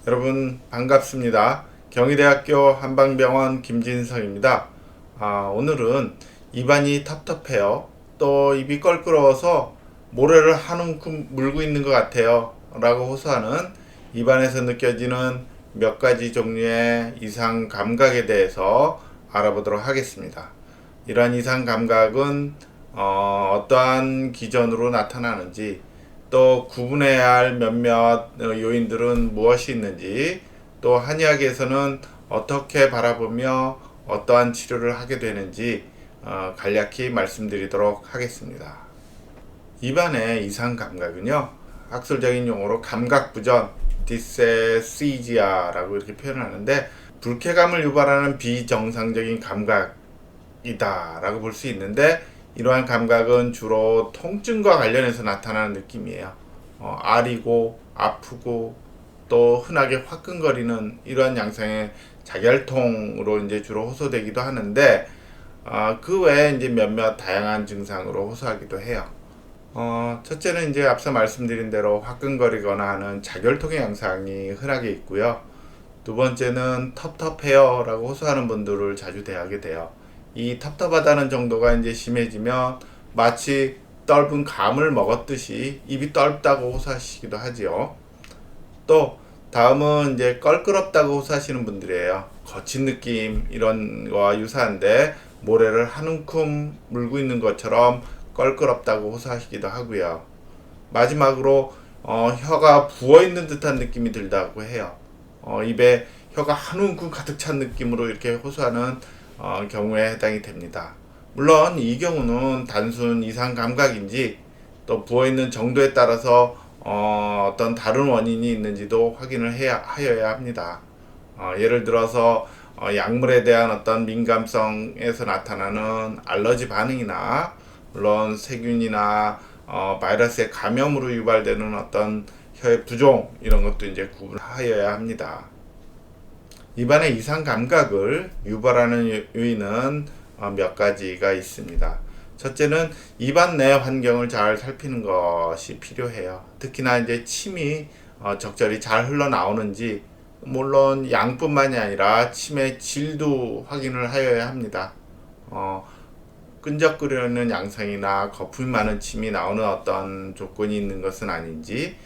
여러분 반갑습니다. 경희대학교 한방병원 김진성입니다. 오늘은 입안이 텁텁해요. 또 입이 껄끄러워서 모래를 한 움큼 물고 있는 것 같아요 라고 호소하는 입안에서 느껴지는 몇 가지 종류의 이상 감각에 대해서 알아보도록 하겠습니다. 이러한 이상 감각은 어떠한 기전으로 나타나는지, 또 구분해야 할 몇몇 요인들은 무엇이 있는지, 또 한의학에서는 어떻게 바라보며 어떠한 치료를 하게 되는지 간략히 말씀드리도록 하겠습니다. 입안의 이상 감각은요, 학술적인 용어로 감각부전, 디세시지아라고 이렇게 표현을 하는데, 불쾌감을 유발하는 비정상적인 감각이다라고 볼 수 있는데, 이러한 감각은 주로 통증과 관련해서 나타나는 느낌이에요. 아리고 아프고 또 흔하게 화끈거리는 이러한 양상의 자결통으로 이제 주로 호소되기도 하는데, 그 외에 이제 몇몇 다양한 증상으로 호소하기도 해요. 첫째는 이제 앞서 말씀드린 대로 화끈거리거나 하는 자결통의 양상이 흔하게 있고요. 두 번째는 텁텁해요라고 호소하는 분들을 자주 대하게 돼요. 이 텁텁하다는 정도가 이제 심해지면 마치 떫은 감을 먹었듯이 입이 떫다고 호소하시기도 하지요. 또 다음은 이제 껄끄럽다고 호소하시는 분들이에요. 거친 느낌 이런 거와 유사한데 모래를 한 움큼 물고 있는 것처럼 껄끄럽다고 호소하시기도 하고요. 마지막으로 혀가 부어있는 듯한 느낌이 들다고 해요. 입에 혀가 한 움큼 가득 찬 느낌으로 이렇게 호소하는 경우에 해당이 됩니다. 물론 이 경우는 단순 이상 감각인지 또 부어있는 정도에 따라서 어떤 다른 원인이 있는지도 확인을 하여야 합니다. 예를 들어서 약물에 대한 어떤 민감성에서 나타나는 알러지 반응이나, 물론 세균이나 바이러스의 감염으로 유발되는 어떤 혀의 부종, 이런 것도 이제 구분하여야 합니다. 입안의 이상 감각을 유발하는 요인은 몇 가지가 있습니다. 첫째는 입안 내 환경을 잘 살피는 것이 필요해요. 특히나 이제 침이 적절히 잘 흘러나오는지, 물론 양뿐만이 아니라 침의 질도 확인을 하여야 합니다. 끈적거리는 양상이나 거품이 많은 침이 나오는 어떤 조건이 있는 것은 아닌지,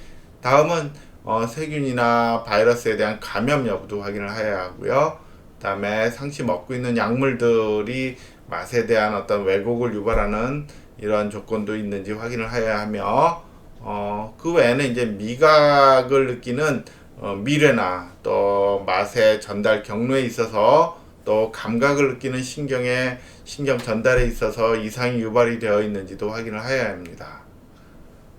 다음은 세균이나 바이러스에 대한 감염 여부도 확인을 해야 하고요. 그 다음에 상시 먹고 있는 약물들이 맛에 대한 어떤 왜곡을 유발하는 이러한 조건도 있는지 확인을 해야 하며, 그 외에는 이제 미각을 느끼는 미뢰나 또 맛의 전달 경로에 있어서, 또 감각을 느끼는 신경의 신경 전달에 있어서 이상이 유발이 되어 있는지도 확인을 해야 합니다.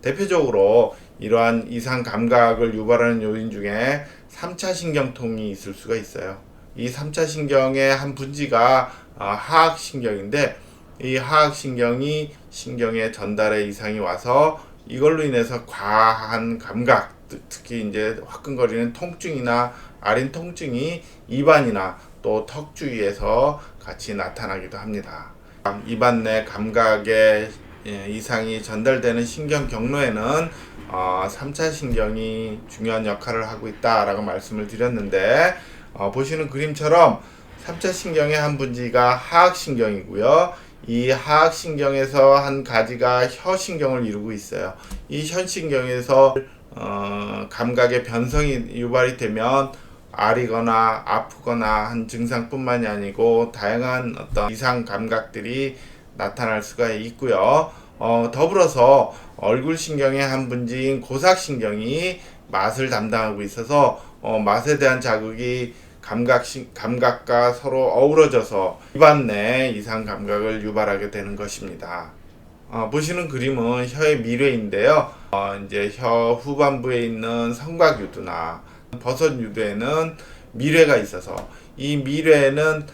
대표적으로 이러한 이상 감각을 유발하는 요인 중에 3차 신경통이 있을 수가 있어요. 이 3차 신경의 한 분지가 하악신경인데, 이 하악신경이 신경의 전달에 이상이 와서 이걸로 인해서 과한 감각, 특히 이제 화끈거리는 통증이나 아린 통증이 입안이나 또 턱 주위에서 같이 나타나기도 합니다. 입안 내 감각의 이상이 전달되는 신경 경로에는 3차 신경이 중요한 역할을 하고 있다라고 말씀을 드렸는데, 보시는 그림처럼 3차 신경의 한 분지가 하악신경이고요. 이 하악신경에서 한 가지가 혀신경을 이루고 있어요. 이 혀신경에서 감각의 변성이 유발이 되면 아리거나 아프거나 한 증상뿐만이 아니고 다양한 어떤 이상 감각들이 나타날 수가 있고요. 더불어서 얼굴 신경의 한 분지인 고삭신경이 맛을 담당하고 있어서 맛에 대한 자극이 감각과 서로 어우러져서 입안 내 이상 감각을 유발하게 되는 것입니다. 보시는 그림은 혀의 미뢰인데요. 이제 혀 후반부에 있는 성곽유두나 버섯유두에는 미뢰가 있어서, 이 미뢰에는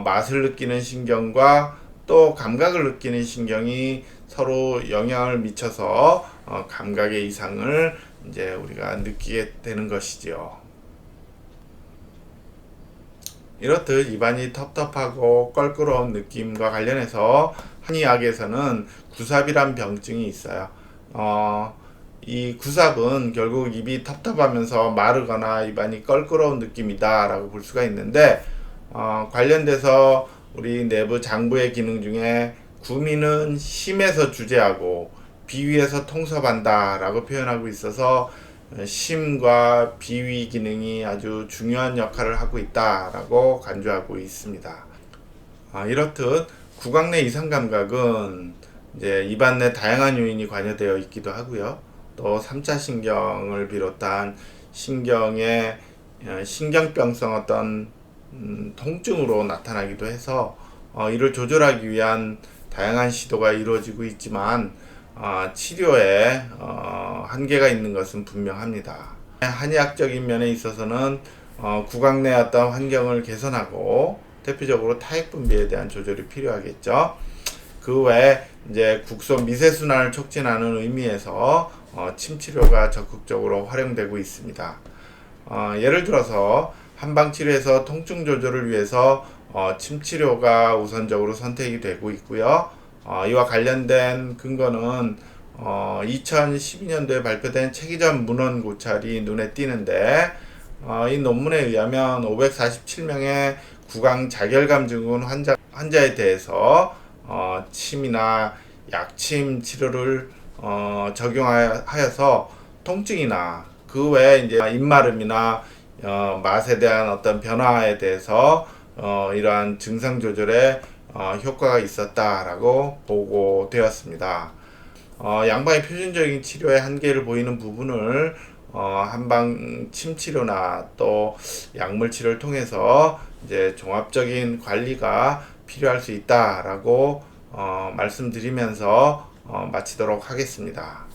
맛을 느끼는 신경과 또 감각을 느끼는 신경이 서로 영향을 미쳐서 감각의 이상을 이제 우리가 느끼게 되는 것이지요. 이렇듯 입안이 텁텁하고 껄끄러운 느낌과 관련해서 한의학에서는 구삽이란 병증이 있어요. 이 구삽은 결국 입이 텁텁하면서 마르거나 입안이 껄끄러운 느낌이다 라고 볼 수가 있는데, 관련돼서 우리 내부 장부의 기능 중에 구미는 심에서 주재하고 비위에서 통섭한다 라고 표현하고 있어서 심과 비위 기능이 아주 중요한 역할을 하고 있다 라고 간주하고 있습니다. 이렇듯 구강 내 이상 감각은 이제 입안 내 다양한 요인이 관여되어 있기도 하고요. 또 3차 신경을 비롯한 신경의 신경병성 어떤 통증으로 나타나기도 해서 이를 조절하기 위한 다양한 시도가 이루어지고 있지만 치료에 한계가 있는 것은 분명합니다. 한의학적인 면에 있어서는 구강 내 어떤 환경을 개선하고 대표적으로 타액 분비에 대한 조절이 필요하겠죠. 그 외에 이제 국소 미세순환을 촉진하는 의미에서 침 치료가 적극적으로 활용되고 있습니다. 예를 들어서 한방 치료에서 통증 조절을 위해서 침 치료가 우선적으로 선택이 되고 있고요. 이와 관련된 근거는 2012년도에 발표된 책이전 문헌 고찰이 눈에 띄는데, 이 논문에 의하면 547명의 구강 자결감 증후군 환자에 대해서 침이나 약침 치료를 적용하여서 통증이나 그 외에 이제 입마름이나 맛에 대한 어떤 변화에 대해서 이러한 증상 조절에 효과가 있었다라고 보고되었습니다. 양방의 표준적인 치료의 한계를 보이는 부분을 한방 침 치료나 또 약물 치료를 통해서 이제 종합적인 관리가 필요할 수 있다라고 말씀드리면서 마치도록 하겠습니다.